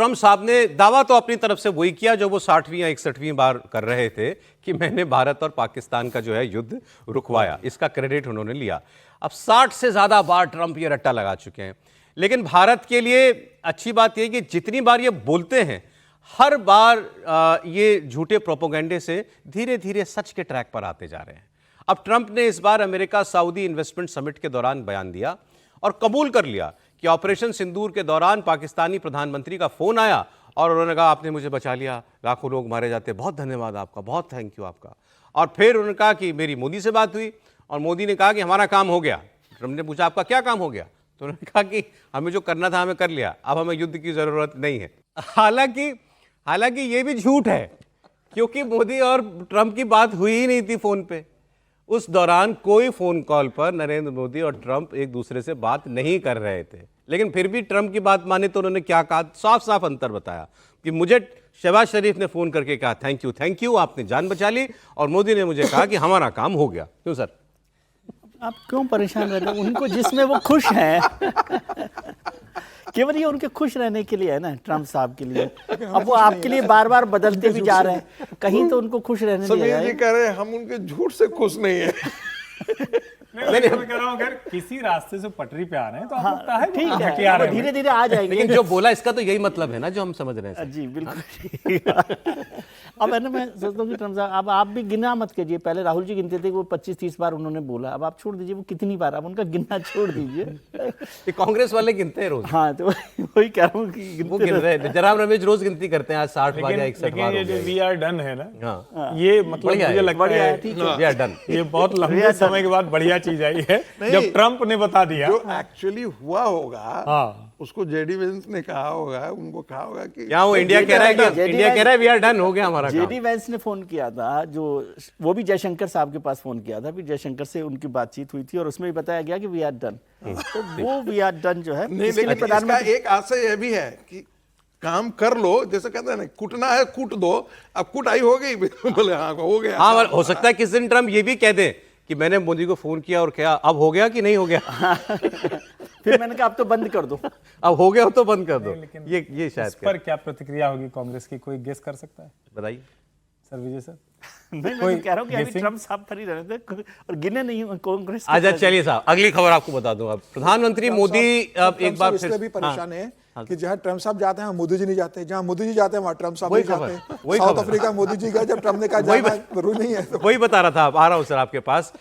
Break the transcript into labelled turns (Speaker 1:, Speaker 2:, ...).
Speaker 1: Trump साहब ने दावा तो अपनी तरफ से वही किया जो वो 60वीं या 61वीं बार कर रहे थे कि मैंने भारत और पाकिस्तान का जो है युद्ध रुकवाया। इसका क्रेडिट उन्होंने लिया। अब 60 से ज्यादा बार ट्रम्प ये रट्टा लगा चुके हैं। लेकिन भारत के लिए अच्छी बात यह कि जितनी बार ये बोलते हैं हर बार ये झूठे प्रोपोगंडे से धीरे धीरे सच के ट्रैक पर आते जा रहे हैं। अब ट्रंप ने इस बार अमेरिका सऊदी इन्वेस्टमेंट समिट के दौरान बयान दिया और कबूल कर लिया कि ऑपरेशन सिंदूर के दौरान पाकिस्तानी प्रधानमंत्री का फोन आया और उन्होंने कहा आपने मुझे बचा लिया, लाखों लोग मारे जाते, बहुत धन्यवाद आपका, बहुत थैंक यू आपका। और फिर उन्होंने कहा कि मेरी मोदी से बात हुई और मोदी ने कहा कि हमारा काम हो गया। ट्रंप ने पूछा आपका क्या काम हो गया, तो उन्होंने कहा कि हमें जो करना था हमें कर लिया, अब हमें युद्ध की जरूरत नहीं है। हालांकि ये भी झूठ है क्योंकि मोदी और ट्रंप की बात हुई ही नहीं थी फोन पे। उस दौरान कोई फोन कॉल पर नरेंद्र मोदी और ट्रंप एक दूसरे से बात नहीं कर रहे थे। लेकिन फिर भी ट्रंप की बात माने तो उन्होंने क्या कहा, साफ साफ अंतर बताया कि मुझे शहबाज शरीफ ने फोन करके कहा थैंक यू आपने जान बचा ली, और मोदी ने मुझे कहा कि हमारा काम हो गया। क्यों सर,
Speaker 2: आप क्यों परेशान रहते हैं? उनको जिसमें वो खुश हैं केवल ये उनके खुश रहने के लिए है ना, ट्रंप साहब के लिए। अब वो आपके लिए बार बार बदलते भी जा रहे हैं, कहीं तो उनको खुश रहने दिया जाए।
Speaker 3: समीर जी कह रहे हैं हम उनके झूठ से खुश नहीं है।
Speaker 4: मैं कह रहा हूँ अगर किसी रास्ते से पटरी पे आ रहे हैं तो आप लगता है
Speaker 2: ठीक है, धीरे धीरे आ जाएंगे।
Speaker 1: लेकिन जो बोला इसका तो यही मतलब है ना जो हम समझ रहे हैं।
Speaker 2: जी बिल्कुल। अब है ना, मैं सोचता हूँ कि ट्रंप साहब अब आप भी गिना मत कीजिए। पहले राहुल जी गिनते थे, वो 25-30 बार उन्होंने बोला, अब आप छोड़ दीजिए वो कितनी बार, अब उनका गिनना छोड़ दीजिए।
Speaker 1: कांग्रेस वाले गिनते हैं रोज।
Speaker 2: हाँ, तो वही कह रहा हूँ कि
Speaker 1: वो गिन रहे हैं। जयराम रमेश रोज गिनती करते हैं, आज 60 बार या 61 बार।
Speaker 4: ये जो वी आर डन है ना,
Speaker 1: हाँ,
Speaker 4: ये मतलब मुझे लगता है
Speaker 2: ठीक है,
Speaker 1: वी आर डन।
Speaker 4: ये बहुत लंबे समय के बाद बढ़िया चीज आई है जब ट्रंप ने बता दिया।
Speaker 3: जो एक्चुअली हुआ होगा,
Speaker 4: हाँ,
Speaker 3: उसको जेडी वेंस ने कहा होगा, उनको कहा होगा कि
Speaker 1: यहाँ वो इंडिया कह रहा है कि इंडिया कह रहा है वी आर डन, हो गया हमारा काम।
Speaker 2: जेडी वेंस ने फोन किया था, जो वो भी जयशंकर साहब के पास फोन किया था, फिर जयशंकर से उनकी बातचीत हुई थी और उसमें भी बताया गया कि वी आर डन। तो वो वी आर डन जो है,
Speaker 3: नहीं, लेकिन इसका एक आशय यह भी है कि काम कर लो, जैसे कहते हैं ना, कूटना है कूट दो। अब कुटाई हो गई, बोले हाँ हो गया।
Speaker 1: हाँ, हो सकता है किस दिन ट्रंप ये भी कह दे कि मैंने मोदी को फोन किया और क्या अब हो गया कि नहीं हो गया।
Speaker 2: फिर मैंने कहा अब तो बंद कर दो,
Speaker 1: अब हो गया हो तो बंद कर दो। ये शायद
Speaker 4: इस पर क्या प्रतिक्रिया होगी कांग्रेस की, कोई गेस कर सकता है?
Speaker 1: बताइए
Speaker 4: सर, विजय सर।
Speaker 2: मैं कह रहा हूँ कि अभी ट्रंप साहब पर ही रहने थे और गिने नहीं कांग्रेस।
Speaker 1: अच्छा चलिए साहब, अगली खबर आपको बता दूं। अब प्रधानमंत्री मोदी अब एक बार फिर
Speaker 5: भी परेशान है कि जहाँ ट्रंप साहब जाते हैं मोदी जी नहीं जाते, जहाँ मोदी जी जाते हैं वहाँ ट्रंप साहब नहीं जाते हैं। साउथ अफ्रीका मोदी जी गए, जब ट्रंप ने कहा जरूरी नहीं है।
Speaker 1: वही बता रहा था, अब आ रहा हूं सर आपके पास।